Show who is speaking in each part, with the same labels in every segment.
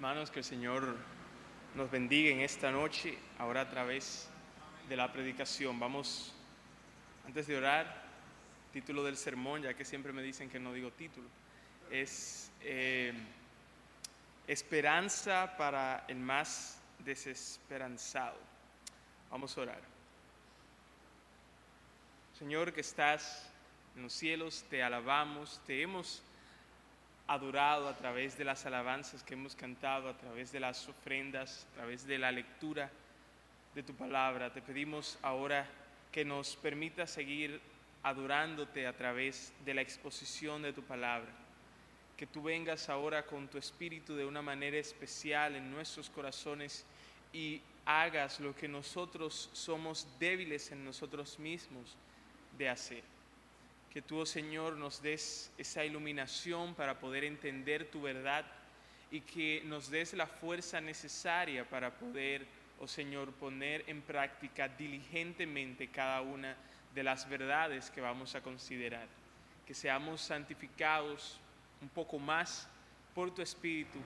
Speaker 1: Hermanos, que el Señor nos bendiga en esta noche, ahora a través de la predicación. Vamos, antes de orar, título del sermón, ya que siempre me dicen que no digo título, es Esperanza para el más desesperanzado. Vamos a orar. Señor, que estás en los cielos, te alabamos, te hemos adorado a través de las alabanzas que hemos cantado, a través de las ofrendas, a través de la lectura de tu palabra. Te pedimos ahora que nos permita seguir adorándote a través de la exposición de tu palabra. Que tú vengas ahora con tu espíritu de una manera especial en nuestros corazones y hagas lo que nosotros somos débiles en nosotros mismos de hacer. Que tú, oh Señor, nos des esa iluminación para poder entender tu verdad y que nos des la fuerza necesaria para poder, oh Señor, poner en práctica diligentemente cada una de las verdades que vamos a considerar. Que seamos santificados un poco más por tu Espíritu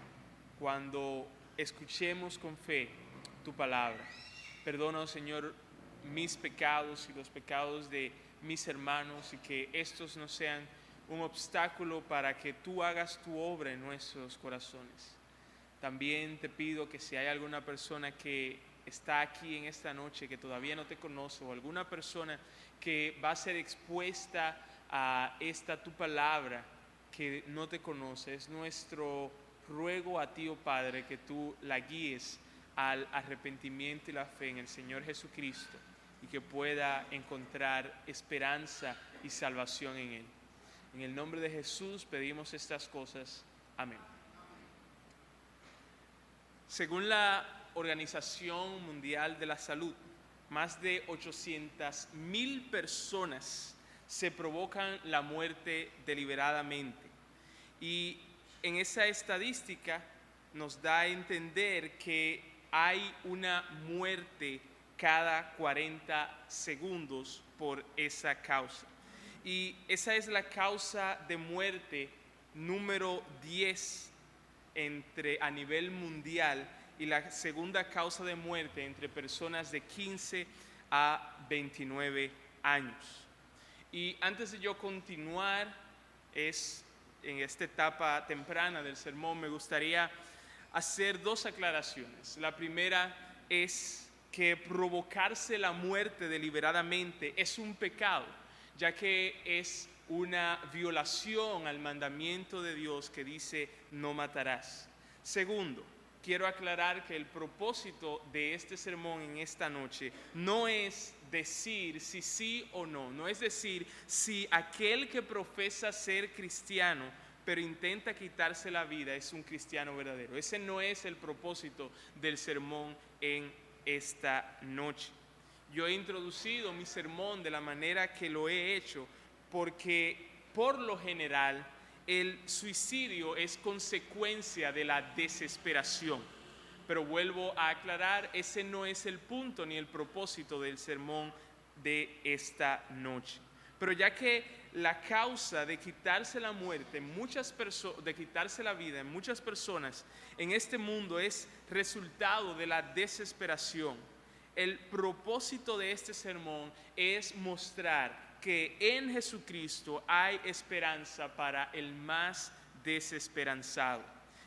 Speaker 1: cuando escuchemos con fe tu palabra. Perdona, oh Señor, mis pecados y los pecados de mis hermanos, y que estos no sean un obstáculo para que tú hagas tu obra en nuestros corazones. También te pido que si hay alguna persona que está aquí en esta noche que todavía no te conoce, o alguna persona que va a ser expuesta a esta tu palabra que no te conoce, es nuestro ruego a ti, oh Padre, que tú la guíes al arrepentimiento y la fe en el Señor Jesucristo, y que pueda encontrar esperanza y salvación en Él. En el nombre de Jesús pedimos estas cosas. Amén. Según la Organización Mundial de la Salud, más de 800,000 personas se provocan la muerte deliberadamente. Y en esa estadística nos da a entender que hay una muerte cada 40 segundos por esa causa. Y esa es la causa de muerte número 10 a nivel mundial, y la segunda causa de muerte entre personas de 15 a 29 años. Y antes de yo continuar en esta etapa temprana del sermón, me gustaría hacer dos aclaraciones. La primera es que provocarse la muerte deliberadamente es un pecado, ya que es una violación al mandamiento de Dios que dice no matarás. Segundo, quiero aclarar que el propósito de este sermón en esta noche no es decir si sí o no, no es decir si aquel que profesa ser cristiano pero intenta quitarse la vida es un cristiano verdadero. Ese no es el propósito del sermón en esta noche. Yo he introducido mi sermón de la manera que lo he hecho porque por lo general el suicidio es consecuencia de la desesperación. Pero vuelvo a aclarar, ese no es el punto ni el propósito del sermón de esta noche. Pero ya que la causa de quitarse la muerte, de quitarse la vida en muchas personas en este mundo es resultado de la desesperación, el propósito de este sermón es mostrar que en Jesucristo hay esperanza para el más desesperanzado.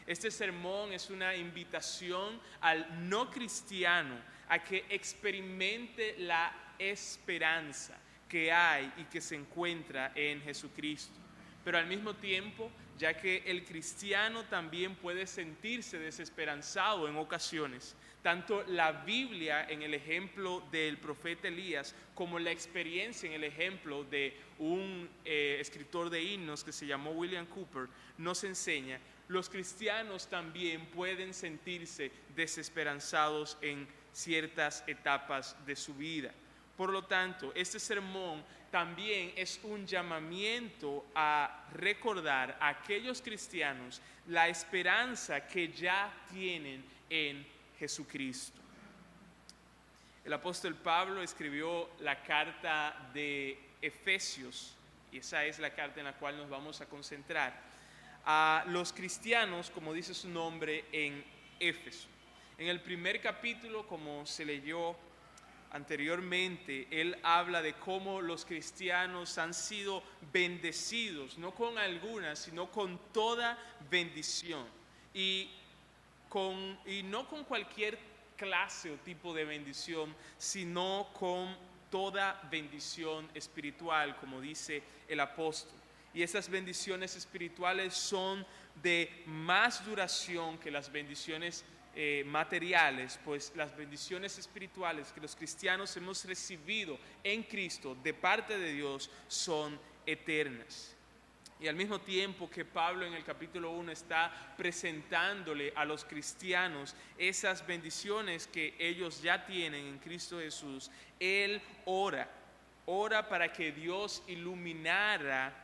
Speaker 1: Este sermón es una invitación al no cristiano a que experimente la esperanza que hay y que se encuentra en Jesucristo. Pero al mismo tiempo, ya que el cristiano también puede sentirse desesperanzado en ocasiones, tanto la Biblia en el ejemplo del profeta Elías como la experiencia en el ejemplo de un escritor de himnos que se llamó William Cowper nos enseña, los cristianos también pueden sentirse desesperanzados en ciertas etapas de su vida. Por lo tanto, este sermón también es un llamamiento a recordar a aquellos cristianos la esperanza que ya tienen en Jesucristo. El apóstol Pablo escribió la carta de Efesios, y esa es la carta en la cual nos vamos a concentrar, a los cristianos, como dice su nombre, en Éfeso. En el primer capítulo, como se leyó anteriormente, él habla de cómo los cristianos han sido bendecidos, no con algunas, sino con toda bendición. Y no con cualquier clase o tipo de bendición, sino con toda bendición espiritual, como dice el apóstol. Y esas bendiciones espirituales son de más duración que las bendiciones materiales, pues las bendiciones espirituales que los cristianos hemos recibido en Cristo de parte de Dios son eternas. Y al mismo tiempo que Pablo en el capítulo 1 está presentándole a los cristianos esas bendiciones que ellos ya tienen en Cristo Jesús, él ora para que Dios iluminara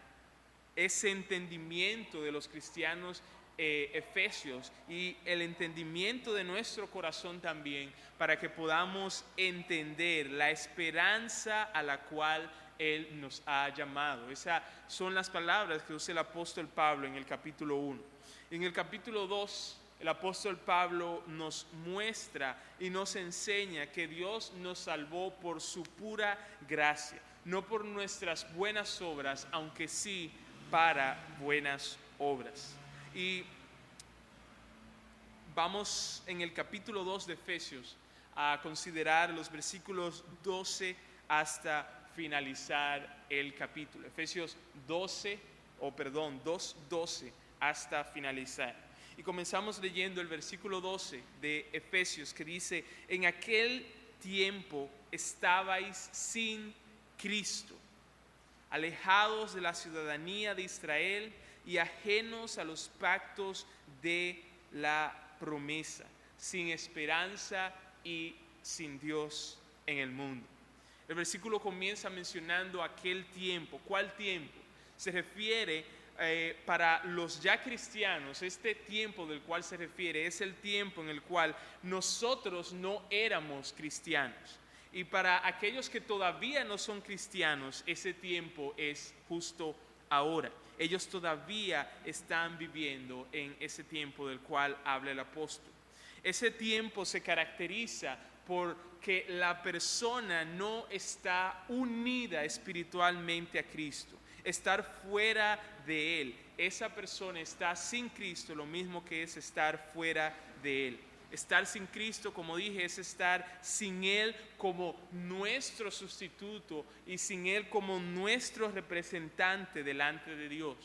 Speaker 1: ese entendimiento de los cristianos efesios y el entendimiento de nuestro corazón también, para que podamos entender la esperanza a la cual Él nos ha llamado. Esas son las palabras que usa el apóstol Pablo en el capítulo 1. En el capítulo 2, el apóstol Pablo nos muestra y nos enseña que Dios nos salvó por su pura gracia, no por nuestras buenas obras, aunque sí para buenas obras. Y vamos en el capítulo 2 de Efesios a considerar los versículos 12 hasta finalizar el capítulo. Efesios 2:12 hasta finalizar. Y comenzamos leyendo el versículo 12 de Efesios, que dice: en aquel tiempo estabais sin Cristo, alejados de la ciudadanía de Israel y ajenos a los pactos de la promesa, sin esperanza y sin Dios en el mundo. El versículo comienza mencionando aquel tiempo. ¿Cuál tiempo? Se refiere para los ya cristianos, este tiempo del cual se refiere es el tiempo en el cual nosotros no éramos cristianos. Y para aquellos que todavía no son cristianos, ese tiempo es justo ahora. Ellos todavía están viviendo en ese tiempo del cual habla el apóstol. Ese tiempo se caracteriza porque la persona no está unida espiritualmente a Cristo, estar fuera de Él. Esa persona está sin Cristo, lo mismo que es estar fuera de Él. Estar sin Cristo, como dije, es estar sin Él como nuestro sustituto y sin Él como nuestro representante delante de Dios.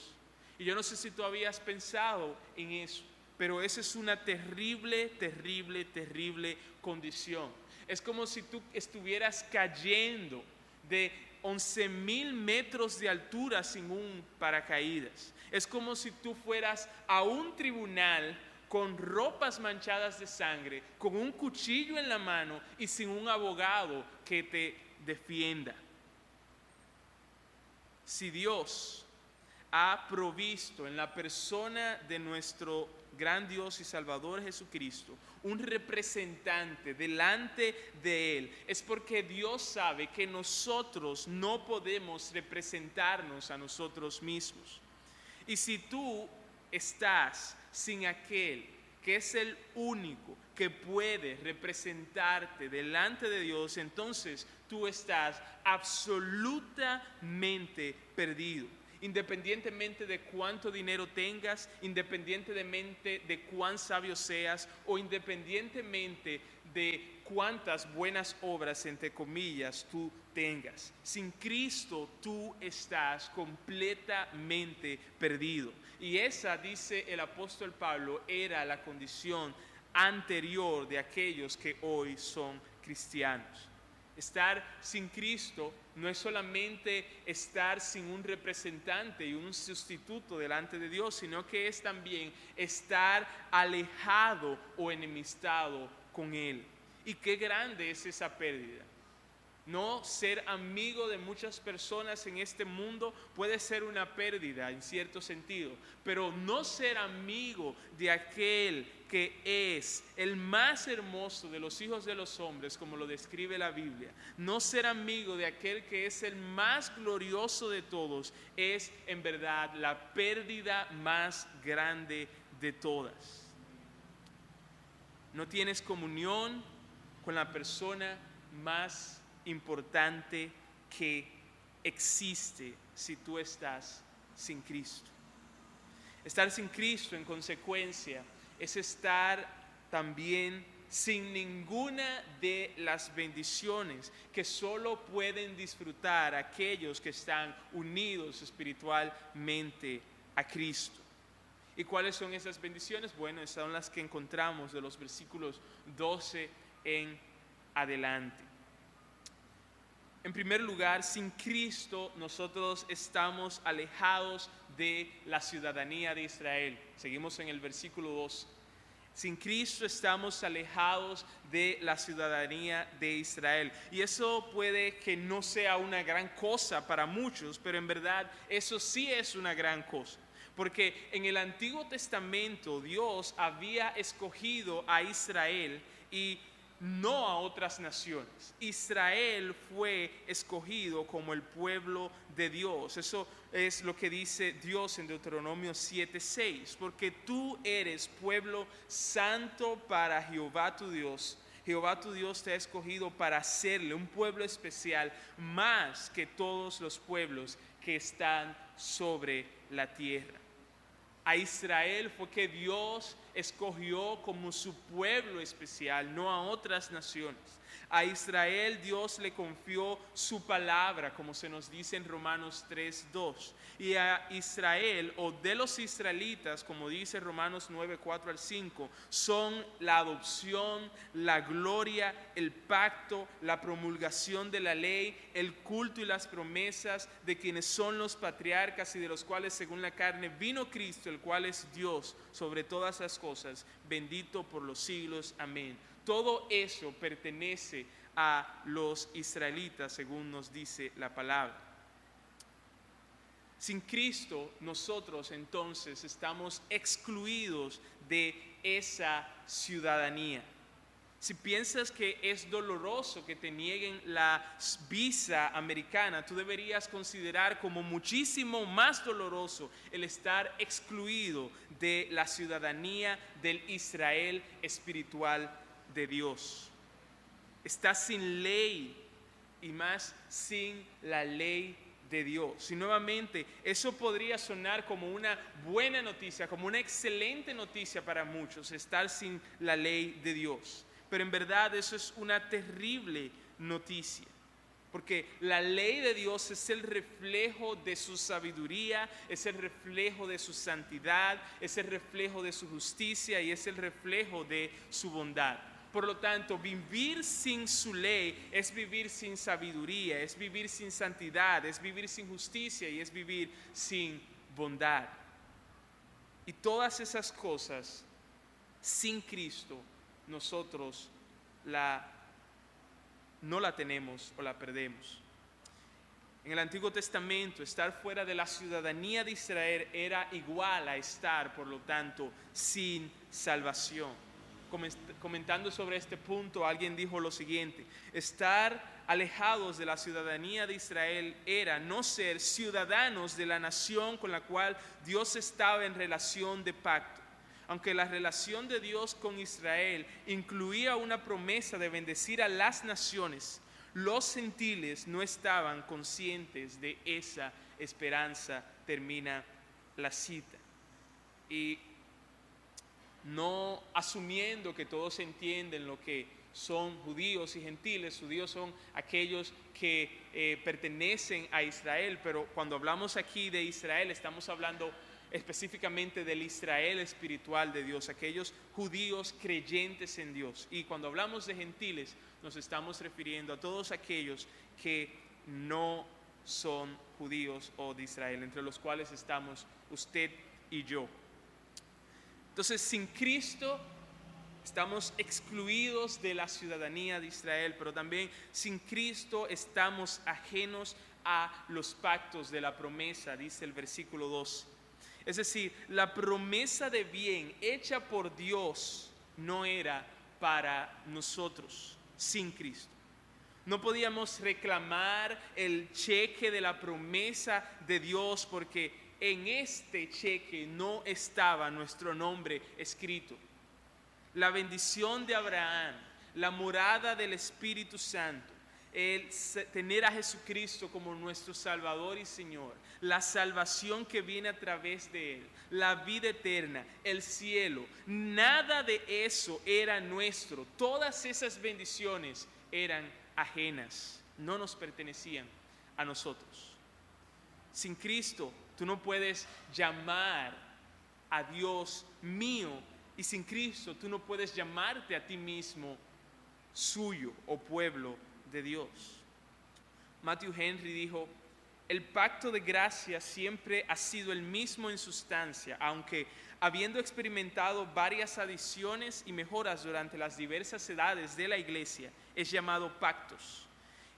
Speaker 1: Y yo no sé si tú habías pensado en eso, pero esa es una terrible, terrible, terrible condición. Es como si tú estuvieras cayendo de 11,000 metros de altura sin un paracaídas. Es como si tú fueras a un tribunal con ropas manchadas de sangre, con un cuchillo en la mano y sin un abogado que te defienda. Si Dios ha provisto en la persona de nuestro gran Dios y Salvador Jesucristo un representante delante de Él, es porque Dios sabe que nosotros no podemos representarnos a nosotros mismos. Y si tú estás sin aquel que es el único que puede representarte delante de Dios, entonces tú estás absolutamente perdido. Independientemente de cuánto dinero tengas, independientemente de cuán sabio seas o independientemente de cuántas buenas obras, entre comillas, tú tengas. Sin Cristo tú estás completamente perdido. Y esa, dice el apóstol Pablo, era la condición anterior de aquellos que hoy son cristianos. Estar sin Cristo no es solamente estar sin un representante y un sustituto delante de Dios, sino que es también estar alejado o enemistado con Él. Y qué grande es esa pérdida. No ser amigo de muchas personas en este mundo puede ser una pérdida en cierto sentido, pero no ser amigo de aquel que es el más hermoso de los hijos de los hombres, como lo describe la Biblia, no ser amigo de aquel que es el más glorioso de todos, es en verdad la pérdida más grande de todas. No tienes comunión con la persona más importante que existe si tú estás sin Cristo. Estar sin Cristo, en consecuencia, es estar también sin ninguna de las bendiciones que solo pueden disfrutar aquellos que están unidos espiritualmente a Cristo. ¿Y cuáles son esas bendiciones? Bueno, son las que encontramos de los versículos 12 en adelante. En primer lugar, sin Cristo nosotros estamos alejados de la ciudadanía de Israel. Seguimos en el versículo 2. Sin Cristo estamos alejados de la ciudadanía de Israel. Y eso puede que no sea una gran cosa para muchos, pero en verdad eso sí es una gran cosa. Porque en el Antiguo Testamento Dios había escogido a Israel y no a otras naciones. Israel fue escogido como el pueblo de Dios. Eso es lo que dice Dios en Deuteronomio 7:6. Porque tú eres pueblo santo para Jehová tu Dios. Jehová tu Dios te ha escogido para hacerle un pueblo especial más que todos los pueblos que están sobre la tierra. A Israel fue que Dios escogió como su pueblo especial, no a otras naciones. A Israel Dios le confió su palabra, como se nos dice en Romanos 3:2. Y a Israel, o de los israelitas, como dice Romanos 9:4-5, son la adopción, la gloria, el pacto, la promulgación de la ley, el culto y las promesas de quienes son los patriarcas y de los cuales según la carne vino Cristo, el cual es Dios sobre todas las cosas, bendito por los siglos. Amén. Todo eso pertenece a los israelitas, según nos dice la palabra. Sin Cristo, nosotros entonces estamos excluidos de esa ciudadanía. Si piensas que es doloroso que te nieguen la visa americana, tú deberías considerar como muchísimo más doloroso el estar excluido de la ciudadanía del Israel espiritual de Dios. Estás sin ley y más sin la ley de Dios. Y nuevamente, eso podría sonar como una buena noticia, como una excelente noticia para muchos, estar sin la ley de Dios. Pero en verdad eso es una terrible noticia. Porque la ley de Dios es el reflejo de su sabiduría, es el reflejo de su santidad, es el reflejo de su justicia y es el reflejo de su bondad. Por lo tanto, vivir sin su ley es vivir sin sabiduría, es vivir sin santidad, es vivir sin justicia y es vivir sin bondad. Y todas esas cosas, sin Cristo, nosotros no la tenemos o la perdemos. En el Antiguo Testamento, estar fuera de la ciudadanía de Israel era igual a estar, por lo tanto, sin salvación. Comentando sobre este punto, alguien dijo lo siguiente: estar alejados de la ciudadanía de Israel era no ser ciudadanos de la nación con la cual Dios estaba en relación de pacto. Aunque la relación de Dios con Israel incluía una promesa de bendecir a las naciones, los gentiles no estaban conscientes de esa esperanza. Termina la cita. Y no asumiendo que todos entienden lo que son judíos y gentiles. Judíos son aquellos que pertenecen a Israel, pero cuando hablamos aquí de Israel estamos hablando específicamente del Israel espiritual de Dios, aquellos judíos creyentes en Dios. Y cuando hablamos de gentiles nos estamos refiriendo a todos aquellos que no son judíos o de Israel, entre los cuales estamos usted y yo. Entonces, sin Cristo estamos excluidos de la ciudadanía de Israel, pero también sin Cristo estamos ajenos a los pactos de la promesa, dice el versículo 2. Es decir, la promesa de bien hecha por Dios no era para nosotros sin Cristo. No podíamos reclamar el cheque de la promesa de Dios porque en este cheque no estaba nuestro nombre escrito. la bendición de Abraham, la morada del Espíritu Santo, tener a Jesucristo como nuestro Salvador y Señor, la salvación que viene a través de Él, la vida eterna, el cielo, nada de eso era nuestro. Todas esas bendiciones eran ajenas, no nos pertenecían a nosotros. Sin Cristo, tú no puedes llamar a Dios mío, y sin Cristo tú no puedes llamarte a ti mismo suyo o pueblo de Dios. Matthew Henry dijo: el pacto de gracia siempre ha sido el mismo en sustancia, aunque habiendo experimentado varias adiciones y mejoras durante las diversas edades de la iglesia, es llamado pactos.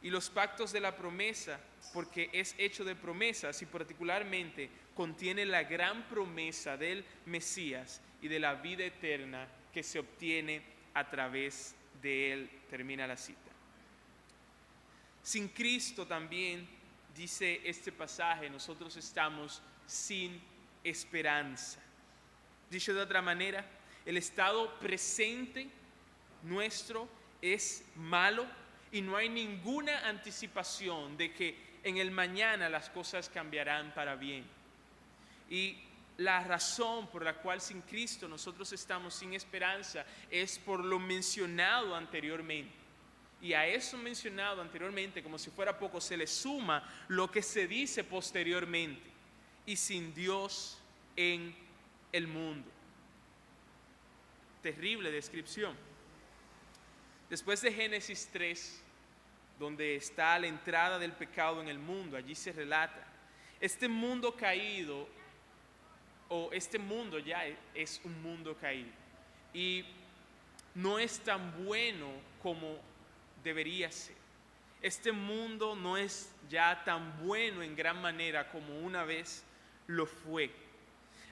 Speaker 1: Y los pactos de la promesa, porque es hecho de promesas y particularmente contiene la gran promesa del Mesías y de la vida eterna que se obtiene a través de él. Termina la cita. Sin Cristo también, dice este pasaje, nosotros estamos sin esperanza. Dicho de otra manera, el estado presente nuestro es malo y no hay ninguna anticipación de que en el mañana las cosas cambiarán para bien. Y la razón por la cual sin Cristo nosotros estamos sin esperanza es por lo mencionado anteriormente. Y a eso mencionado anteriormente, como si fuera poco, se le suma lo que se dice posteriormente: y sin Dios en el mundo. Terrible descripción. Después de Génesis 3, donde está la entrada del pecado en el mundo, allí se relata: este mundo caído, o este mundo ya es un mundo caído, y no es tan bueno como debería ser. Este mundo no es ya tan bueno en gran manera como una vez lo fue.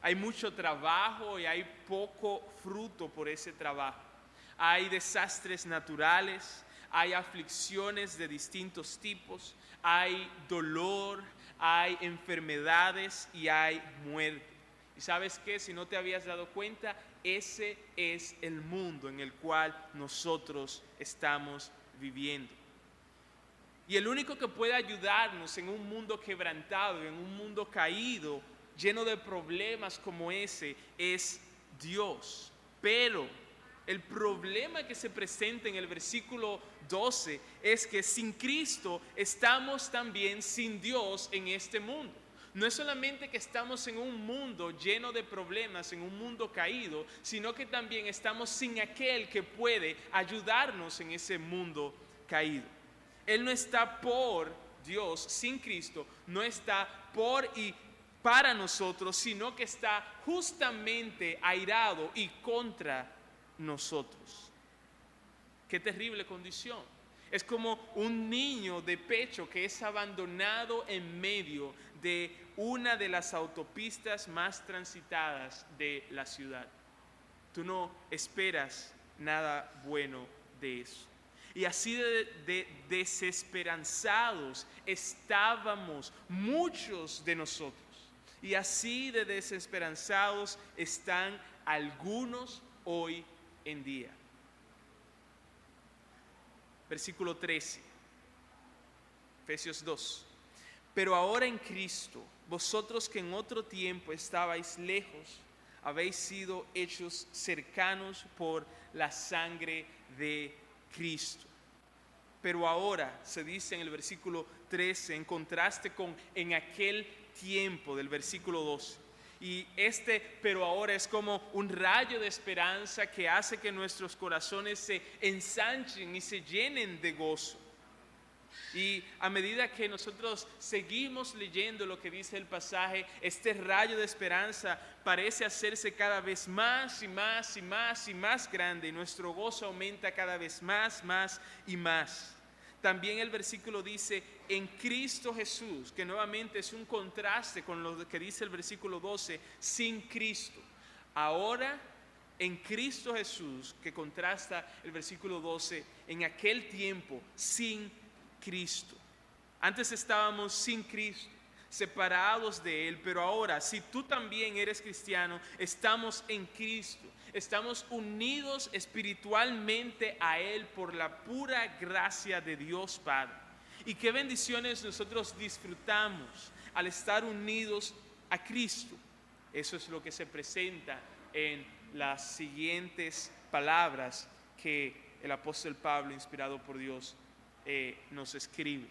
Speaker 1: Hay mucho trabajo y hay poco fruto por ese trabajo. Hay desastres naturales, hay aflicciones de distintos tipos, hay dolor, hay enfermedades y hay muerte. ¿Y sabes qué? Si no te habías dado cuenta, ese es el mundo en el cual nosotros estamos viviendo. Y el único que puede ayudarnos en un mundo quebrantado, en un mundo caído, lleno de problemas como ese, es Dios. Pero el problema que se presenta en el versículo 12 es que sin Cristo estamos también sin Dios en este mundo. No es solamente que estamos en un mundo lleno de problemas, en un mundo caído, sino que también estamos sin aquel que puede ayudarnos en ese mundo caído. Él no está por Dios, sin Cristo, no está por y para nosotros, sino que está justamente airado y contra nosotros. Qué terrible condición. Es como un niño de pecho que es abandonado en medio de una de las autopistas más transitadas de la ciudad. Tú no esperas nada bueno de eso. Y así de desesperanzados estábamos muchos de nosotros. Y así de desesperanzados están algunos hoy en día. Versículo 13, Efesios 2. Pero ahora en Cristo, vosotros que en otro tiempo estabais lejos, habéis sido hechos cercanos por la sangre de Cristo. Pero ahora, se dice en el versículo 13, en contraste con en aquel tiempo del versículo 12. Y pero ahora es como un rayo de esperanza que hace que nuestros corazones se ensanchen y se llenen de gozo. Y a medida que nosotros seguimos leyendo lo que dice el pasaje, este rayo de esperanza parece hacerse cada vez más y más y más y más grande, y nuestro gozo aumenta cada vez más y más. También el versículo dice, en Cristo Jesús, que nuevamente es un contraste con lo que dice el versículo 12, sin Cristo. Ahora, en Cristo Jesús, que contrasta el versículo 12, en aquel tiempo, sin Cristo. Antes estábamos sin Cristo, separados de Él, pero ahora, si tú también eres cristiano, estamos en Cristo, estamos unidos espiritualmente a Él por la pura gracia de Dios Padre. Y qué bendiciones nosotros disfrutamos al estar unidos a Cristo. Eso es lo que se presenta en las siguientes palabras que el apóstol Pablo, inspirado por Dios, nos escribe.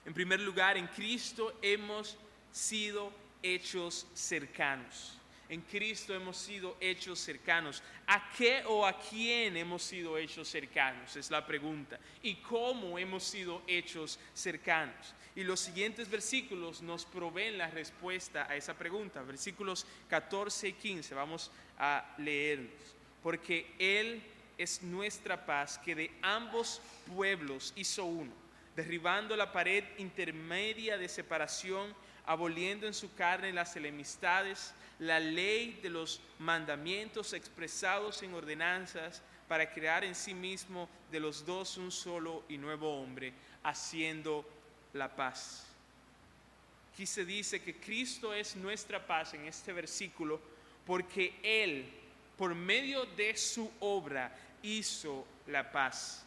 Speaker 1: En primer lugar, en Cristo hemos sido hechos cercanos. En Cristo hemos sido hechos cercanos. ¿A qué o a quién hemos sido hechos cercanos? Es la pregunta. ¿Y cómo hemos sido hechos cercanos? Y los siguientes versículos nos proveen la respuesta a esa pregunta. Versículos 14 y 15, vamos a leerlos. Porque Él es nuestra paz, que de ambos pueblos hizo uno, derribando la pared intermedia de separación, aboliendo en su carne las enemistades, la ley de los mandamientos expresados en ordenanzas, para crear en sí mismo de los dos un solo y nuevo hombre, haciendo la paz. Aquí se dice que Cristo es nuestra paz en este versículo, porque Él, por medio de su obra, hizo la paz.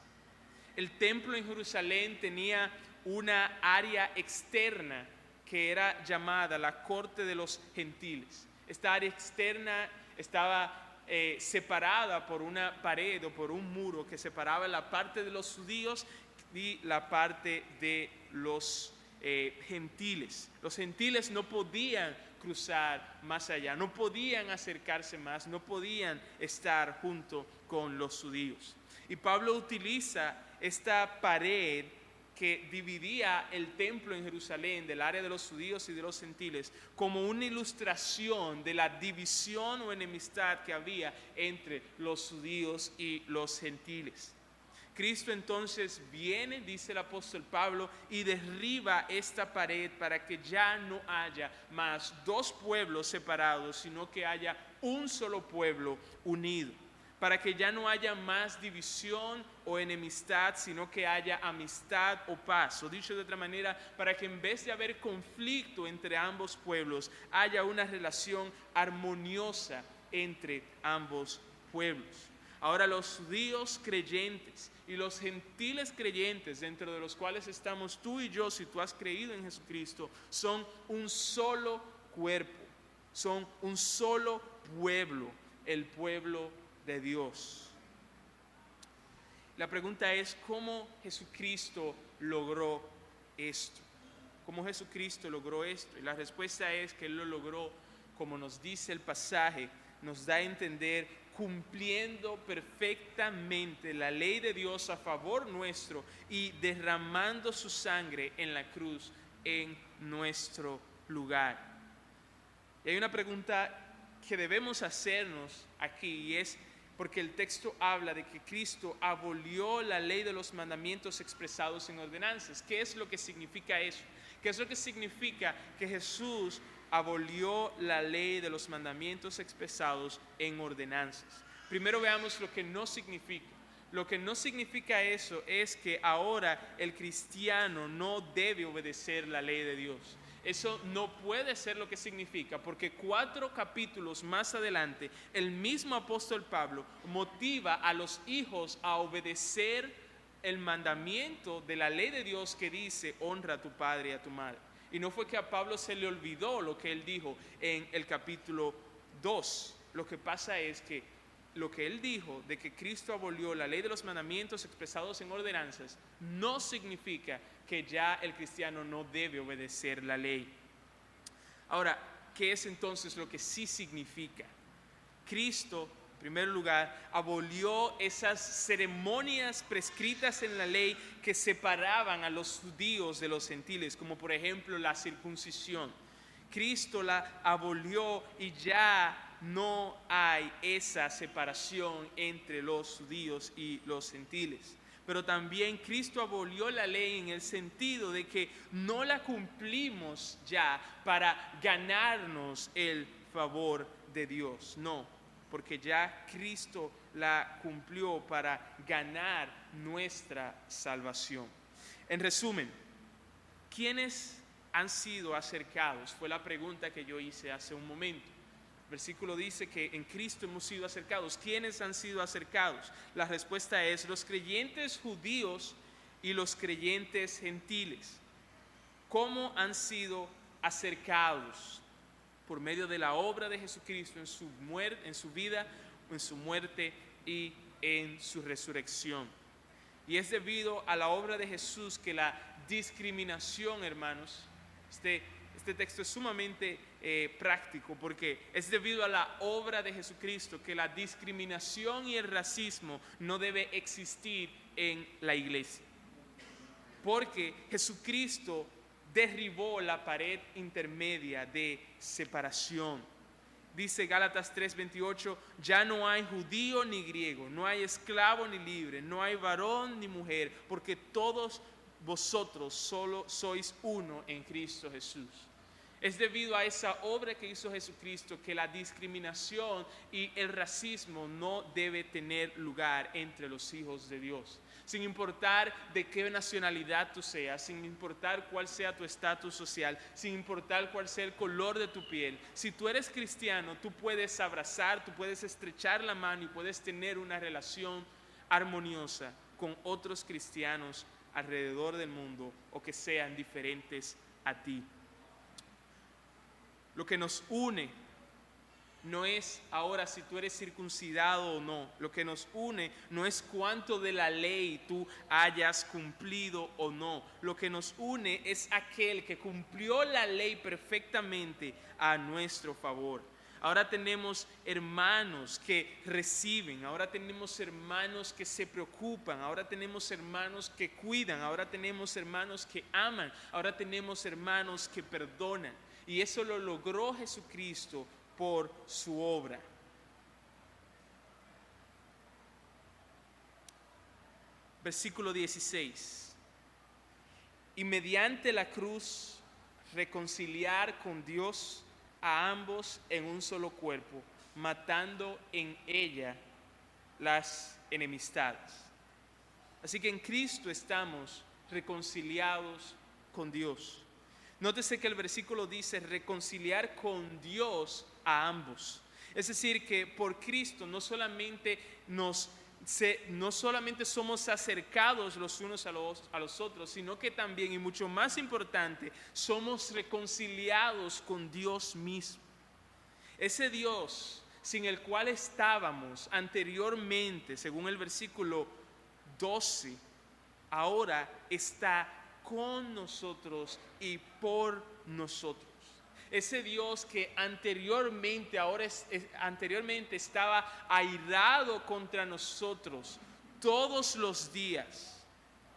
Speaker 1: El templo en Jerusalén tenía una área externa que era llamada la corte de los gentiles. Esta área externa estaba separada por una pared o por un muro que separaba la parte de los judíos y la parte de los gentiles. Los gentiles no podían cruzar más allá, no podían acercarse más, no podían estar junto con los judíos. Y Pablo utiliza esta pared que dividía el templo en Jerusalén del área de los judíos y de los gentiles como una ilustración de la división o enemistad que había entre los judíos y los gentiles. Cristo entonces viene, dice el apóstol Pablo, y derriba esta pared para que ya no haya más dos pueblos separados, sino que haya un solo pueblo unido. Para que ya no haya más división o enemistad, sino que haya amistad o paz. O dicho de otra manera, para que en vez de haber conflicto entre ambos pueblos, haya una relación armoniosa entre ambos pueblos. Ahora los judíos creyentes y los gentiles creyentes, dentro de los cuales estamos tú y yo, si tú has creído en Jesucristo, son un solo cuerpo, son un solo pueblo, el pueblo de Dios. La pregunta es, ¿cómo Jesucristo logró esto? ¿Cómo Jesucristo logró esto? Y la respuesta es que Él lo logró, como nos dice el pasaje, nos da a entender, cumpliendo perfectamente la ley de Dios a favor nuestro y derramando su sangre en la cruz en nuestro lugar. Y hay una pregunta que debemos hacernos aquí, y es porque el texto habla de que Cristo abolió la ley de los mandamientos expresados en ordenanzas. ¿Qué es lo que significa eso? ¿Qué es lo que significa que Jesús abolió la ley de los mandamientos expresados en ordenanzas? Primero veamos lo que no significa. Lo que no significa eso es que ahora el cristiano no debe obedecer la ley de Dios. Eso no puede ser lo que significa, porque 4 capítulos más adelante, el mismo apóstol Pablo motiva a los hijos a obedecer el mandamiento de la ley de Dios que dice, honra a tu padre y a tu madre. Y no fue que a Pablo se le olvidó lo que él dijo en el capítulo 2. Lo que pasa es que lo que él dijo de que Cristo abolió la ley de los mandamientos expresados en ordenanzas no significa que ya el cristiano no debe obedecer la ley. Ahora, ¿qué es entonces lo que sí significa? Cristo, en primer lugar, abolió esas ceremonias prescritas en la ley que separaban a los judíos de los gentiles, como por ejemplo la circuncisión. Cristo la abolió y ya no hay esa separación entre los judíos y los gentiles. Pero también Cristo abolió la ley en el sentido de que no la cumplimos ya para ganarnos el favor de Dios. No, porque ya Cristo la cumplió para ganar nuestra salvación. En resumen, ¿quiénes han sido acercados? Fue la pregunta que yo hice hace un momento. El versículo dice que en Cristo hemos sido acercados. ¿Quiénes han sido acercados? La respuesta es los creyentes judíos y los creyentes gentiles. ¿Cómo han sido acercados? Por medio de la obra de Jesucristo en su vida, en su muerte y en su resurrección. Y es debido a la obra de Jesús que la discriminación, hermanos, este texto es sumamente práctico, porque es debido a la obra de Jesucristo que la discriminación y el racismo no debe existir en la iglesia. Porque Jesucristo derribó la pared intermedia de separación. Dice Gálatas 3:28, ya no hay judío ni griego, no hay esclavo ni libre, no hay varón ni mujer, porque todos vosotros solo sois uno en Cristo Jesús. Es debido a esa obra que hizo Jesucristo que la discriminación y el racismo no debe tener lugar entre los hijos de Dios. Sin importar de qué nacionalidad tú seas, sin importar cuál sea tu estatus social, sin importar cuál sea el color de tu piel. Si tú eres cristiano, tú puedes abrazar, tú puedes estrechar la mano y puedes tener una relación armoniosa con otros cristianos alrededor del mundo o que sean diferentes a ti. Lo que nos une no es ahora si tú eres circuncidado o no. Lo que nos une no es cuánto de la ley tú hayas cumplido o no. Lo que nos une es aquel que cumplió la ley perfectamente a nuestro favor. Ahora tenemos hermanos que reciben, ahora tenemos hermanos que se preocupan, ahora tenemos hermanos que cuidan, ahora tenemos hermanos que aman, ahora tenemos hermanos que perdonan. Y eso lo logró Jesucristo por su obra. Versículo 16. Y mediante la cruz reconciliar con Dios a ambos en un solo cuerpo, matando en ella las enemistades. Así que en Cristo estamos reconciliados con Dios. Nótese que el versículo dice reconciliar con Dios a ambos. Es decir, que por Cristo no solamente somos acercados los unos a los otros, sino que también, y mucho más importante, somos reconciliados con Dios mismo. Ese Dios sin el cual estábamos anteriormente, según el versículo 12, ahora está con nosotros y por nosotros. Ese Dios que anteriormente estaba airado contra nosotros todos los días,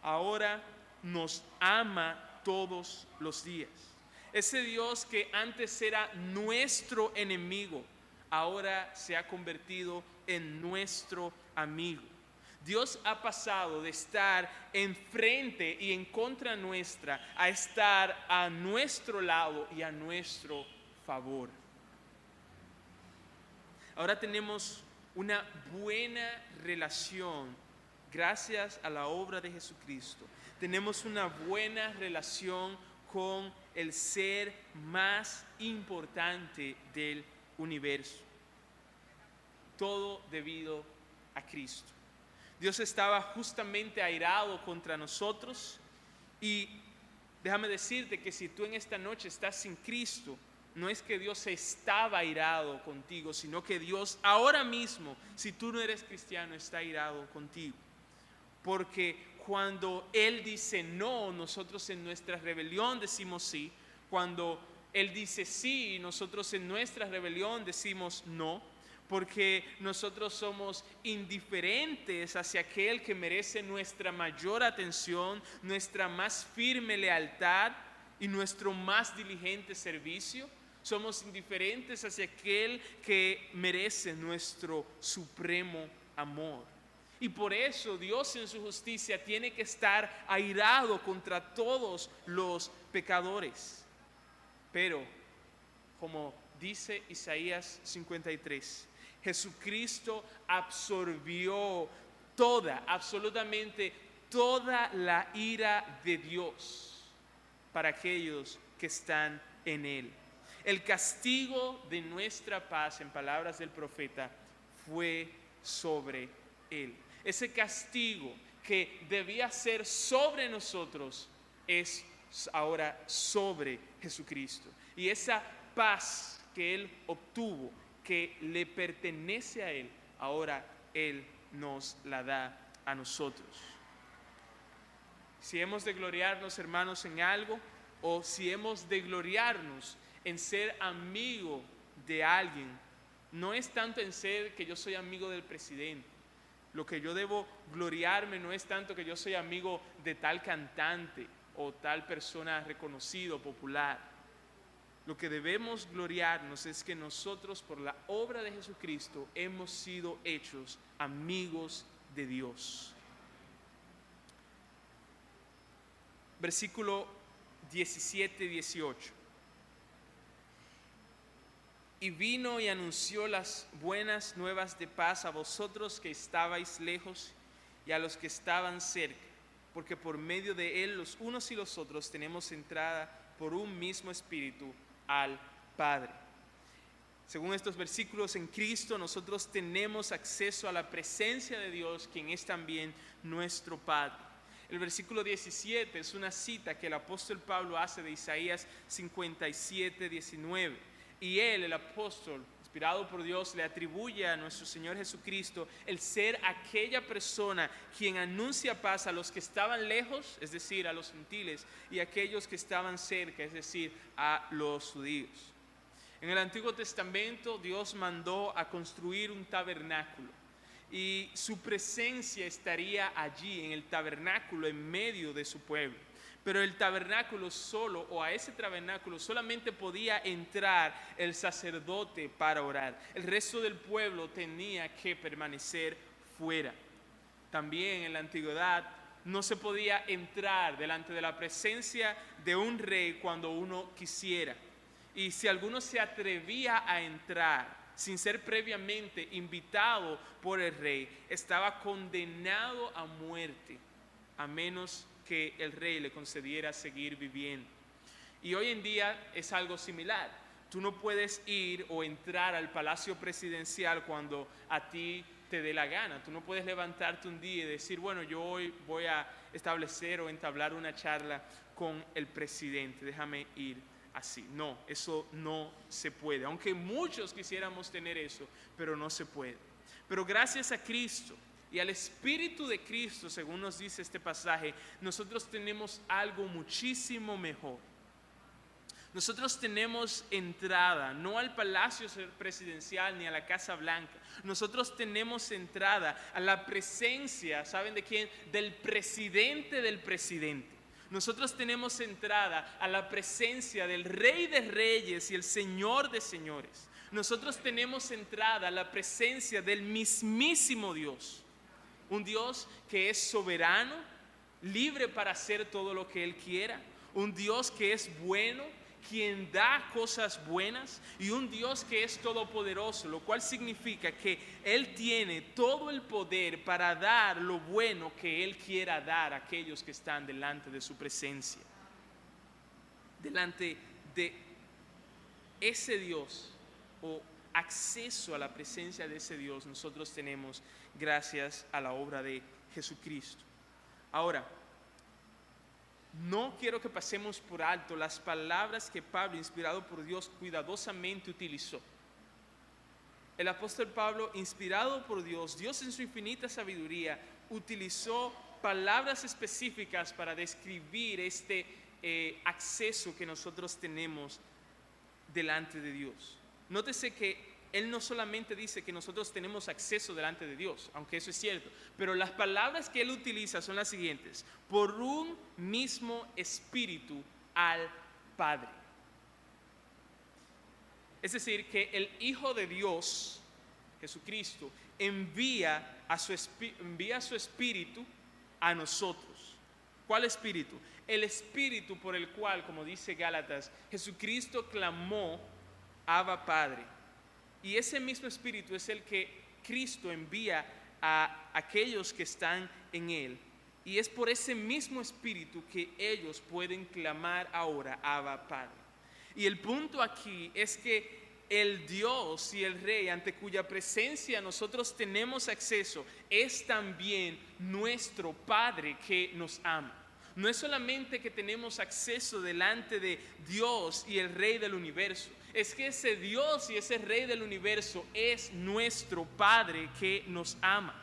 Speaker 1: ahora nos ama todos los días. Ese Dios que antes era nuestro enemigo, ahora se ha convertido en nuestro amigo. Dios ha pasado de estar enfrente y en contra nuestra a estar a nuestro lado y a nuestro favor. Ahora tenemos una buena relación gracias a la obra de Jesucristo. Tenemos una buena relación con el ser más importante del universo. Todo debido a Cristo. Dios estaba justamente airado contra nosotros y déjame decirte que si tú en esta noche estás sin Cristo, no es que Dios estaba airado contigo, sino que Dios ahora mismo, si tú no eres cristiano, está airado contigo. Porque cuando Él dice no, nosotros en nuestra rebelión decimos sí. Cuando Él dice sí, nosotros en nuestra rebelión decimos no. Porque nosotros somos indiferentes hacia aquel que merece nuestra mayor atención, nuestra más firme lealtad y nuestro más diligente servicio. Somos indiferentes hacia aquel que merece nuestro supremo amor. Y por eso Dios en su justicia tiene que estar airado contra todos los pecadores. Pero, como dice Isaías 53, Jesucristo absorbió absolutamente toda la ira de Dios para aquellos que están en Él. El castigo de nuestra paz, en palabras del profeta, fue sobre Él. Ese castigo que debía ser sobre nosotros es ahora sobre Jesucristo. Y esa paz que Él obtuvo, que le pertenece a Él, ahora Él nos la da a nosotros. Si hemos de gloriarnos, hermanos, en algo, o si hemos de gloriarnos en ser amigo de alguien, no es tanto en ser que yo soy amigo del presidente. Lo que yo debo gloriarme no es tanto que yo soy amigo de tal cantante o tal persona reconocido, popular. Lo que debemos gloriarnos es que nosotros, por la obra de Jesucristo, hemos sido hechos amigos de Dios. Versículo 17-18. Y vino y anunció las buenas nuevas de paz a vosotros que estabais lejos y a los que estaban cerca, porque por medio de él los unos y los otros tenemos entrada por un mismo espíritu al Padre. Según estos versículos, en Cristo nosotros tenemos acceso a la presencia de Dios, quien es también nuestro Padre. El versículo 17 es una cita que el apóstol Pablo hace de Isaías 57:19. Y él, el apóstol, inspirado por Dios, le atribuye a nuestro Señor Jesucristo el ser aquella persona quien anuncia paz a los que estaban lejos, es decir, a los gentiles, y a aquellos que estaban cerca, es decir, a los judíos. En el Antiguo Testamento Dios mandó a construir un tabernáculo y su presencia estaría allí en el tabernáculo en medio de su pueblo. Pero el tabernáculo solo, o a ese tabernáculo solamente podía entrar el sacerdote para orar. El resto del pueblo tenía que permanecer fuera. También en la antigüedad no se podía entrar delante de la presencia de un rey cuando uno quisiera. Y si alguno se atrevía a entrar sin ser previamente invitado por el rey, estaba condenado a muerte, a menos que el rey le concediera seguir viviendo. Y hoy en día es algo similar. Tú no puedes ir o entrar al palacio presidencial cuando a ti te dé la gana. Tú no puedes levantarte un día y decir, bueno, yo hoy voy a establecer o entablar una charla con el presidente, déjame ir así. No, eso no se puede. Aunque muchos quisiéramos tener eso, pero no se puede. Pero gracias a Cristo y al Espíritu de Cristo, según nos dice este pasaje, nosotros tenemos algo muchísimo mejor. Nosotros tenemos entrada, no al palacio presidencial ni a la Casa Blanca. Nosotros tenemos entrada a la presencia, ¿saben de quién? Del presidente del presidente. Nosotros tenemos entrada a la presencia del Rey de Reyes y el Señor de Señores. Nosotros tenemos entrada a la presencia del mismísimo Dios. Un Dios que es soberano, libre para hacer todo lo que Él quiera. Un Dios que es bueno, quien da cosas buenas. Y un Dios que es todopoderoso, lo cual significa que Él tiene todo el poder para dar lo bueno que Él quiera dar a aquellos que están delante de su presencia. Delante de ese Dios, o acceso a la presencia de ese Dios, nosotros tenemos gracias a la obra de Jesucristo. Ahora, no quiero que pasemos por alto las palabras que Pablo, inspirado por Dios, cuidadosamente utilizó. El apóstol Pablo, inspirado por Dios, Dios en su infinita sabiduría, utilizó palabras específicas para describir este acceso que nosotros tenemos delante de Dios. Nótese que Él no solamente dice que nosotros tenemos acceso delante de Dios, aunque eso es cierto, pero las palabras que Él utiliza son las siguientes: por un mismo espíritu al Padre. Es decir, que el Hijo de Dios, Jesucristo, envía a su espíritu a nosotros. ¿Cuál espíritu? El espíritu por el cual, como dice Gálatas, Jesucristo clamó: Abba, Padre. Y ese mismo espíritu es el que Cristo envía a aquellos que están en Él Y es por ese mismo espíritu que ellos pueden clamar ahora, Abba, Padre. Y el punto aquí es que el Dios y el Rey ante cuya presencia nosotros tenemos acceso es también nuestro Padre que nos ama. No es solamente que tenemos acceso delante de Dios y el Rey del universo, es que ese Dios y ese Rey del universo es nuestro Padre que nos ama.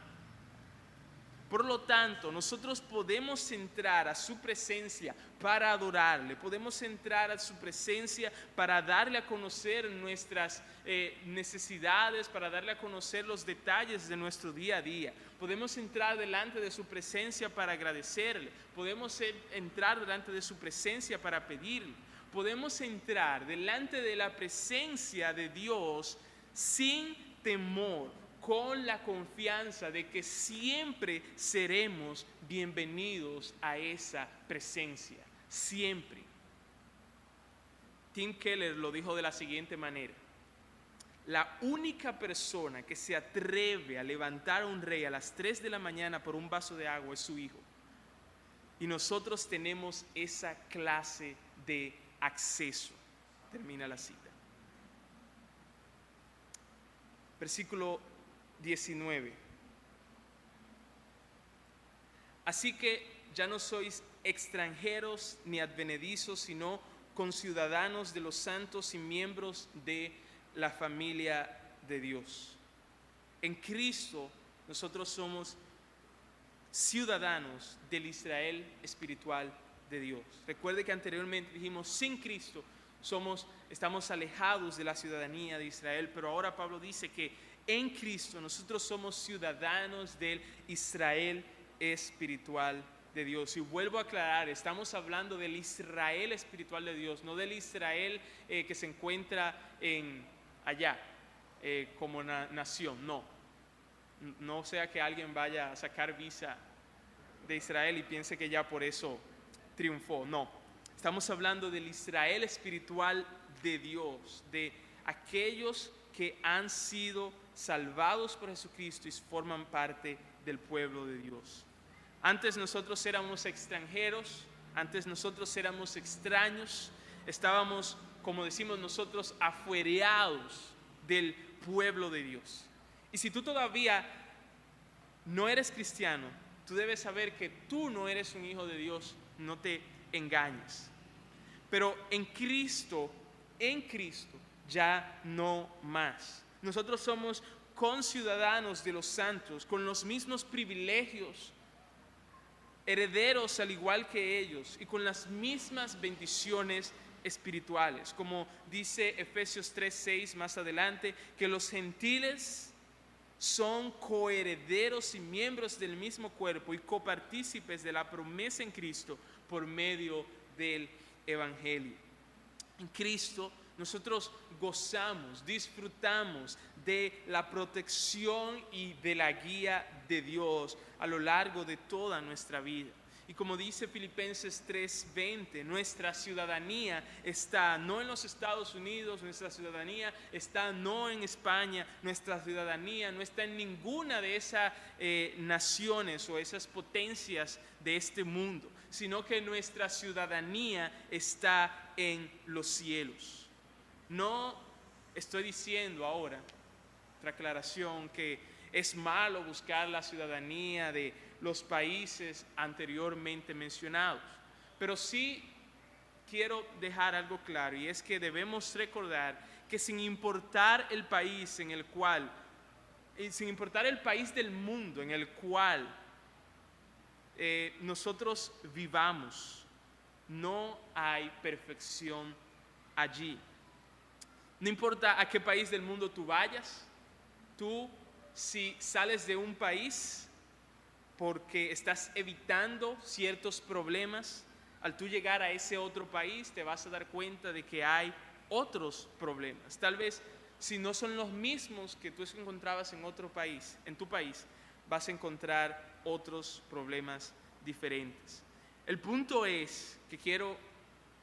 Speaker 1: Por lo tanto, nosotros podemos entrar a su presencia para adorarle, podemos entrar a su presencia para darle a conocer nuestras necesidades, para darle a conocer los detalles de nuestro día a día. Podemos entrar delante de su presencia para agradecerle, podemos entrar delante de su presencia para pedirle, podemos entrar delante de la presencia de Dios sin temor, con la confianza de que siempre seremos bienvenidos a esa presencia, siempre. Tim Keller lo dijo de la siguiente manera: la única persona que se atreve a levantar a un rey a las 3 de la mañana por un vaso de agua es su hijo. Y nosotros tenemos esa clase de acceso. Termina la cita. Versículo 19. Así que ya no sois extranjeros ni advenedizos, sino conciudadanos de los santos y miembros de la familia de Dios. En Cristo nosotros somos ciudadanos del Israel espiritual de Dios. Recuerde que anteriormente dijimos, sin Cristo estamos alejados de la ciudadanía de Israel, pero ahora Pablo dice que en Cristo nosotros somos ciudadanos del Israel espiritual de Dios. Y vuelvo a aclarar, estamos hablando del Israel espiritual de Dios, no del Israel que se encuentra allá como nación, no. No sea que alguien vaya a sacar visa de Israel y piense que ya por eso triunfó, no. Estamos hablando del Israel espiritual de Dios, de aquellos que han sido salvados por Jesucristo y forman parte del pueblo de Dios. Antes nosotros éramos extranjeros, antes nosotros éramos extraños, estábamos, como decimos nosotros, afuereados del pueblo de Dios. Y si tú todavía no eres cristiano, tú debes saber que tú no eres un hijo de Dios, no te engañes. Pero en Cristo ya no más. Nosotros somos conciudadanos de los santos, con los mismos privilegios, herederos al igual que ellos y con las mismas bendiciones espirituales. Como dice Efesios 3:6 más adelante, que los gentiles son coherederos y miembros del mismo cuerpo y copartícipes de la promesa en Cristo por medio del Evangelio. En Cristo nosotros gozamos, disfrutamos de la protección y de la guía de Dios a lo largo de toda nuestra vida. Y como dice Filipenses 3:20, nuestra ciudadanía está no en los Estados Unidos, nuestra ciudadanía está no en España, nuestra ciudadanía no está en ninguna de esas naciones o esas potencias de este mundo, sino que nuestra ciudadanía está en los cielos. No estoy diciendo ahora, otra aclaración, que es malo buscar la ciudadanía de los países anteriormente mencionados, pero sí quiero dejar algo claro, y es que debemos recordar que sin importar el país sin importar el país del mundo en el cual nosotros vivamos, no hay perfección allí. No importa a qué país del mundo tú vayas, si sales de un país porque estás evitando ciertos problemas, al tú llegar a ese otro país te vas a dar cuenta de que hay otros problemas. Tal vez si no son los mismos que tú encontrabas en otro país, en tu país, vas a encontrar otros problemas diferentes. El punto es que quiero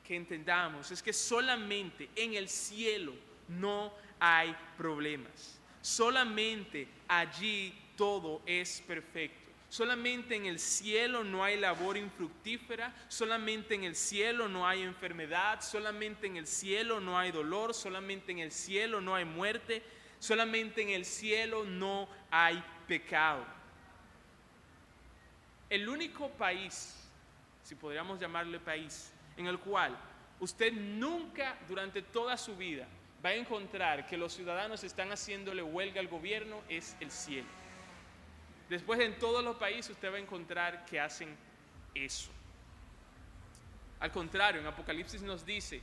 Speaker 1: que entendamos es que solamente en el cielo no hay problemas. Solamente allí todo es perfecto. Solamente en el cielo no hay labor infructífera, solamente en el cielo no hay enfermedad, solamente en el cielo no hay dolor, solamente en el cielo no hay muerte, solamente en el cielo no hay pecado. El único país, si podríamos llamarle país, en el cual usted nunca durante toda su vida va a encontrar que los ciudadanos están haciéndole huelga al gobierno es el cielo. Después en todos los países usted va a encontrar que hacen eso. Al contrario, en Apocalipsis nos dice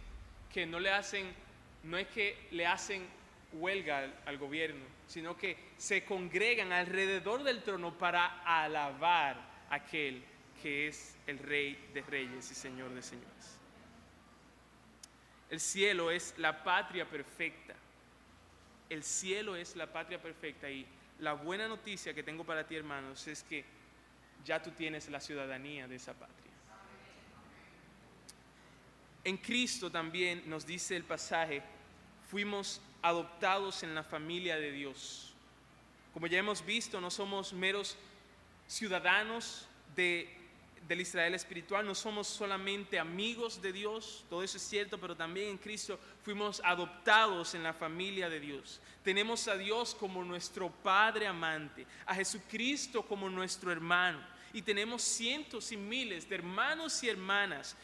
Speaker 1: que no es que le hacen huelga al gobierno, sino que se congregan alrededor del trono para alabar a aquel que es el Rey de Reyes y Señor de Señores. El cielo es la patria perfecta. El cielo es la patria perfecta y la buena noticia que tengo para ti, hermanos, es que ya tú tienes la ciudadanía de esa patria. En Cristo también nos dice el pasaje, fuimos adoptados en la familia de Dios. Como ya hemos visto, no somos meros ciudadanos del Israel espiritual, no somos solamente amigos de Dios, todo eso es cierto, pero también en Cristo fuimos adoptados en la familia de Dios. Tenemos a Dios como nuestro Padre amante, a Jesucristo como nuestro hermano, y tenemos cientos y miles de hermanos y hermanas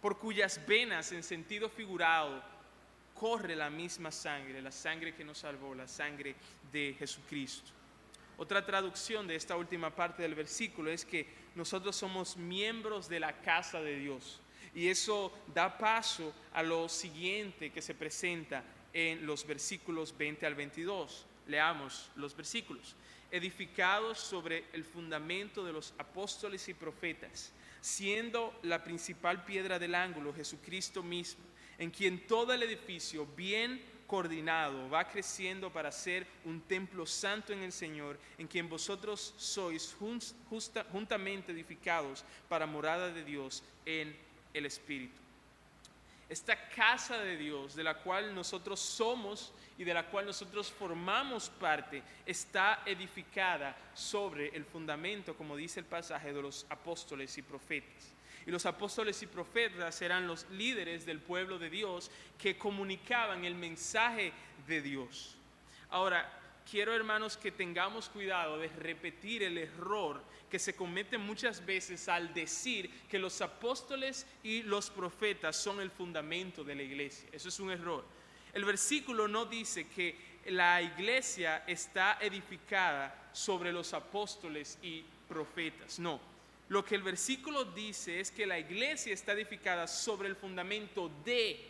Speaker 1: por cuyas venas, en sentido figurado, corre la misma sangre, la sangre que nos salvó, la sangre de Jesucristo. Otra traducción de esta última parte del versículo es que nosotros somos miembros de la casa de Dios. Y eso da paso a lo siguiente que se presenta en los versículos 20 al 22. Leamos los versículos. Edificados sobre el fundamento de los apóstoles y profetas, siendo la principal piedra del ángulo Jesucristo mismo, en quien todo el edificio bien coordinado va creciendo para ser un templo santo en el Señor, en quien vosotros sois juntamente edificados para morada de Dios en el Espíritu. Esta casa de Dios, de la cual nosotros somos y de la cual nosotros formamos parte, está edificada sobre el fundamento, como dice el pasaje, de los apóstoles y profetas. Y los apóstoles y profetas eran los líderes del pueblo de Dios que comunicaban el mensaje de Dios. Ahora, quiero, hermanos, que tengamos cuidado de repetir el error que se comete muchas veces al decir que los apóstoles y los profetas son el fundamento de la iglesia. Eso es un error. El versículo no dice que la iglesia está edificada sobre los apóstoles y profetas, no. Lo que el versículo dice es que la iglesia está edificada sobre el fundamento de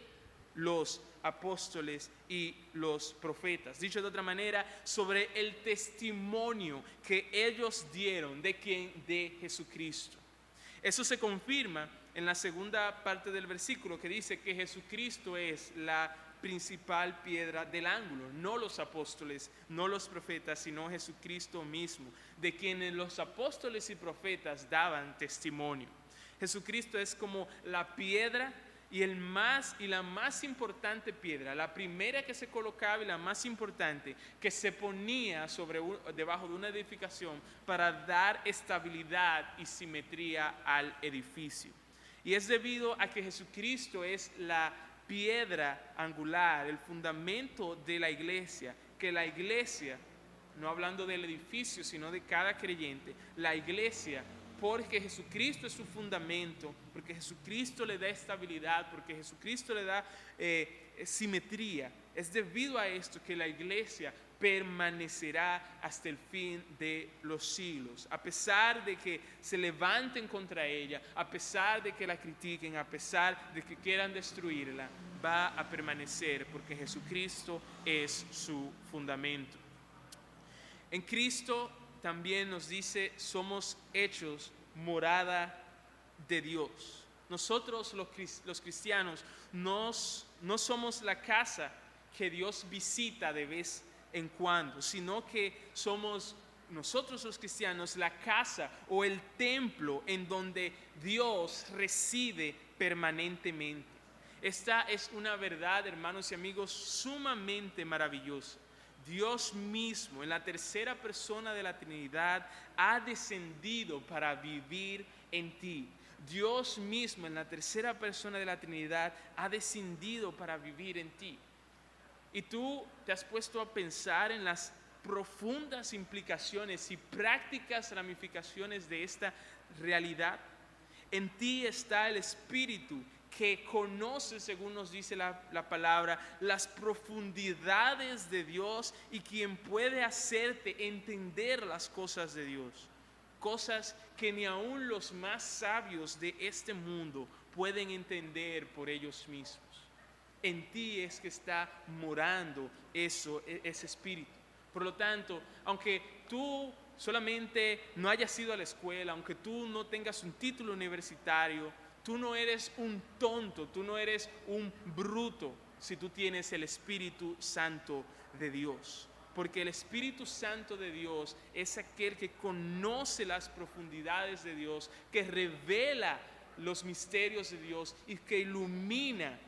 Speaker 1: los apóstoles y los profetas. Dicho de otra manera, sobre el testimonio que ellos dieron de Jesucristo. Eso se confirma en la segunda parte del versículo que dice que Jesucristo es la principal piedra del ángulo, no los apóstoles, no los profetas, sino Jesucristo mismo, de quienes los apóstoles y profetas daban testimonio. Jesucristo es como la piedra y la más importante piedra, la primera que se colocaba y la más importante que se ponía debajo de una edificación para dar estabilidad y simetría al edificio. Y es debido a que Jesucristo es la piedra angular, el fundamento de la iglesia, que la iglesia, no hablando del edificio, sino de cada creyente, la iglesia, porque Jesucristo es su fundamento, porque Jesucristo le da estabilidad, porque Jesucristo le da simetría, es debido a esto que la iglesia permanecerá hasta el fin de los siglos, a pesar de que se levanten contra ella, a pesar de que la critiquen, a pesar de que quieran destruirla, va a permanecer porque Jesucristo es su fundamento. En Cristo también nos dice, somos hechos morada de Dios. Nosotros los cristianos no somos la casa que Dios visita de vez en cuando, sino que somos nosotros los cristianos la casa o el templo en donde Dios reside permanentemente. Esta es una verdad, hermanos y amigos, sumamente maravillosa. Dios mismo, en la tercera persona de la Trinidad, ha descendido para vivir en ti. Dios mismo, en la tercera persona de la Trinidad, ha descendido para vivir en ti. Y tú te has puesto a pensar en las profundas implicaciones y prácticas ramificaciones de esta realidad. En ti está el Espíritu que conoce, según nos dice la palabra, las profundidades de Dios y quien puede hacerte entender las cosas de Dios. Cosas que ni aun los más sabios de este mundo pueden entender por ellos mismos. En ti es que está morando ese Espíritu. Por lo tanto, aunque tú solamente no hayas ido a la escuela, aunque tú no tengas un título universitario, tú no eres un tonto, tú no eres un bruto si tú tienes el Espíritu Santo de Dios. Porque el Espíritu Santo de Dios es aquel que conoce las profundidades de Dios, que revela los misterios de Dios y que ilumina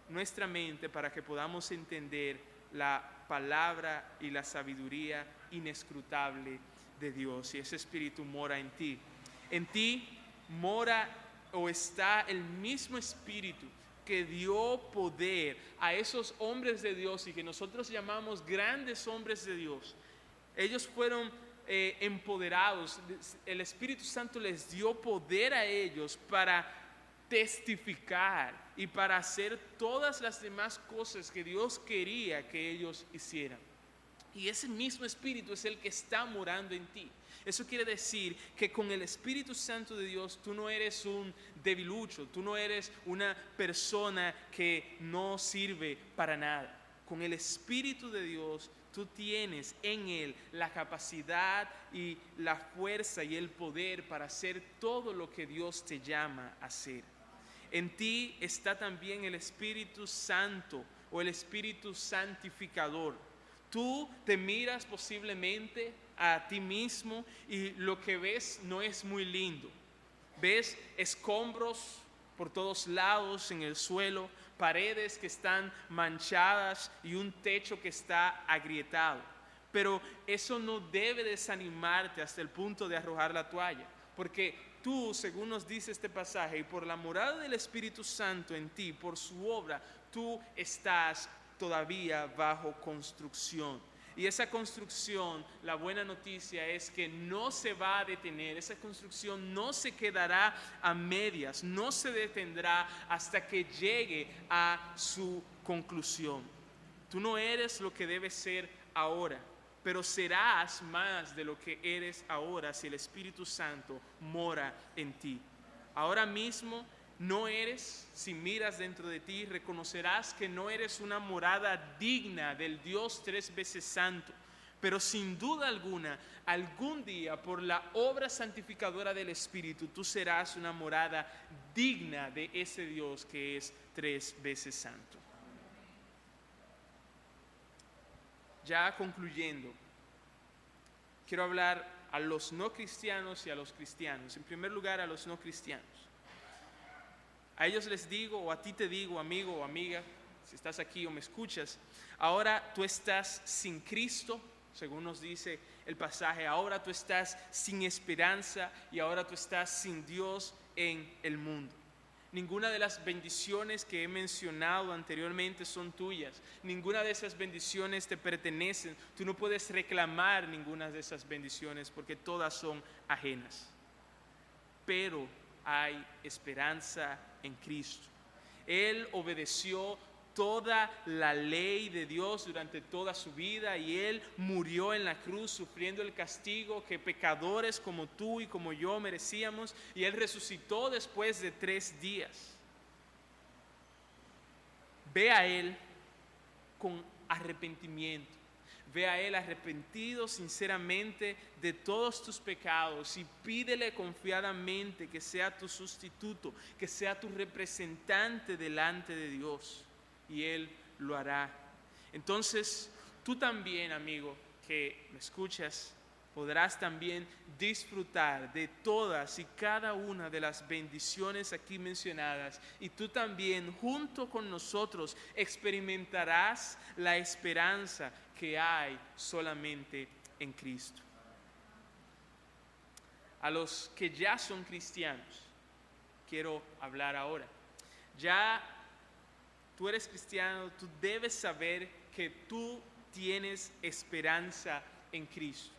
Speaker 1: nuestra mente para que podamos entender la palabra y la sabiduría inescrutable de Dios. Y ese Espíritu mora en ti. En ti mora o está el mismo Espíritu que dio poder a esos hombres de Dios y que nosotros llamamos grandes hombres de Dios. Ellos fueron empoderados. El Espíritu Santo les dio poder a ellos para testificar y para hacer todas las demás cosas que Dios quería que ellos hicieran. Y ese mismo Espíritu es el que está morando en ti. Eso quiere decir que con el Espíritu Santo de Dios tú no eres un debilucho, tú no eres una persona que no sirve para nada. Con el Espíritu de Dios tú tienes en Él la capacidad y la fuerza y el poder para hacer todo lo que Dios te llama a hacer. En ti está también el Espíritu Santo o el Espíritu Santificador. Tú te miras posiblemente a ti mismo y lo que ves no es muy lindo. Ves escombros por todos lados en el suelo, paredes que están manchadas y un techo que está agrietado. Pero eso no debe desanimarte hasta el punto de arrojar la toalla, porque tú, según nos dice este pasaje, y por la morada del Espíritu Santo en ti, por su obra, tú estás todavía bajo construcción. Y esa construcción, la buena noticia es que no se va a detener, esa construcción no se quedará a medias, no se detendrá hasta que llegue a su conclusión. Tú no eres lo que debes ser ahora, pero serás más de lo que eres ahora si el Espíritu Santo mora en ti. Ahora mismo no eres, si miras dentro de ti, reconocerás que no eres una morada digna del Dios 3 veces santo. Pero sin duda alguna, algún día, por la obra santificadora del Espíritu, tú serás una morada digna de ese Dios que es 3 veces santo. Ya concluyendo, quiero hablar a los no cristianos y a los cristianos. En primer lugar, a los no cristianos. A ellos les digo, o a ti te digo, amigo o amiga, si estás aquí o me escuchas, ahora tú estás sin Cristo, según nos dice el pasaje, ahora tú estás sin esperanza y ahora tú estás sin Dios en el mundo. Ninguna de las bendiciones que he mencionado anteriormente son tuyas. Ninguna de esas bendiciones te pertenecen. Tú no puedes reclamar ninguna de esas bendiciones porque todas son ajenas. Pero hay esperanza en Cristo. Él obedeció toda la ley de Dios durante toda su vida y Él murió en la cruz sufriendo el castigo que pecadores como tú y como yo merecíamos, y Él resucitó después de 3 días. Ve a Él con arrepentimiento. Ve a Él arrepentido sinceramente de todos tus pecados y pídele confiadamente que sea tu sustituto, que sea tu representante delante de Dios, y Él lo hará. Entonces, tú también, amigo, que me escuchas, podrás también disfrutar de todas y cada una de las bendiciones aquí mencionadas. Y tú también, junto con nosotros, experimentarás la esperanza que hay solamente en Cristo. A los que ya son cristianos, quiero hablar ahora. Ya tú eres cristiano, tú debes saber que tú tienes esperanza en Cristo.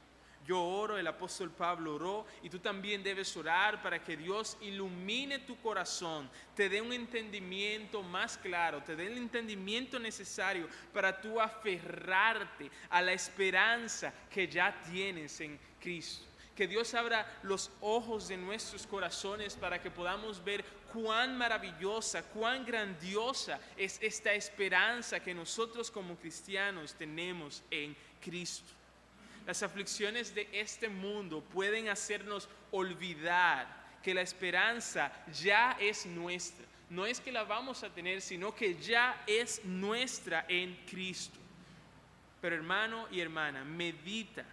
Speaker 1: Yo oro, el apóstol Pablo oró, y tú también debes orar para que Dios ilumine tu corazón, te dé un entendimiento más claro, te dé el entendimiento necesario para tú aferrarte a la esperanza que ya tienes en Cristo. Que Dios abra los ojos de nuestros corazones para que podamos ver cuán maravillosa, cuán grandiosa es esta esperanza que nosotros como cristianos tenemos en Cristo. Las aflicciones de este mundo pueden hacernos olvidar que la esperanza ya es nuestra. No es que la vamos a tener, sino que ya es nuestra en Cristo. Pero hermano y hermana, medita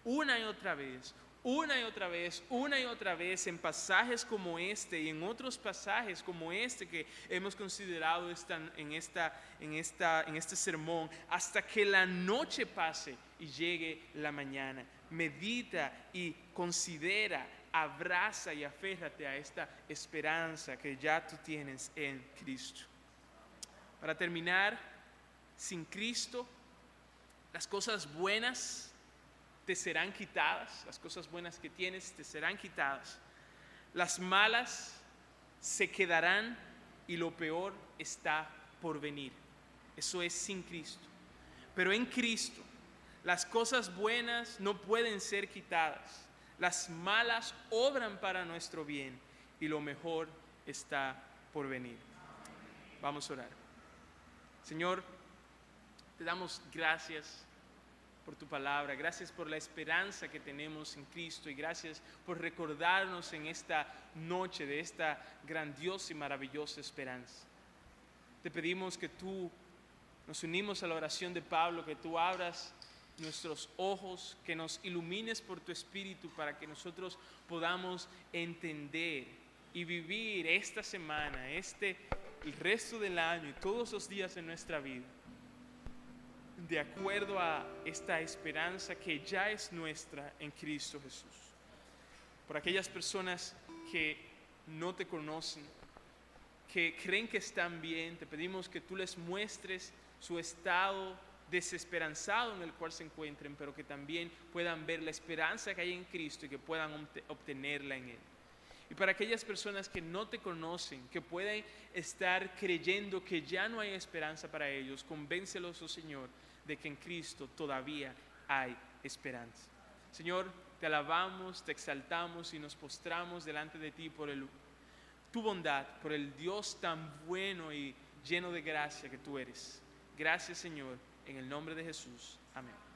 Speaker 1: una y otra vez en pasajes como este y en otros pasajes como este que hemos considerado en este sermón, hasta que la noche pase y llegue la mañana. Medita y considera, abraza y aférrate a esta esperanza que ya tú tienes en Cristo. Para terminar, sin Cristo, las cosas buenas te serán quitadas, las cosas buenas que tienes te serán quitadas, las malas se quedarán y lo peor está por venir. Eso es sin Cristo. Pero en Cristo las cosas buenas no pueden ser quitadas, las malas obran para nuestro bien y lo mejor está por venir. Vamos a orar. Señor, te damos gracias por tu palabra, gracias por la esperanza que tenemos en Cristo y gracias por recordarnos en esta noche de esta grandiosa y maravillosa esperanza. Te pedimos que tú, nos unimos a la oración de Pablo, que tú abras nuestros ojos, que nos ilumines por tu Espíritu para que nosotros podamos entender y vivir esta semana, el resto del año y todos los días de nuestra vida de acuerdo a esta esperanza que ya es nuestra en Cristo Jesús. Por aquellas personas que no te conocen, que creen que están bien, te pedimos que tú les muestres su estado desesperanzado en el cual se encuentren, pero que también puedan ver la esperanza que hay en Cristo y que puedan obtenerla en Él. Y para aquellas personas que no te conocen, que pueden estar creyendo que ya no hay esperanza para ellos, convéncelos, oh Señor, de que en Cristo todavía hay esperanza. Señor, te alabamos, te exaltamos y nos postramos delante de ti por tu bondad, por el Dios tan bueno y lleno de gracia que tú eres. Gracias, Señor, en el nombre de Jesús. Amén.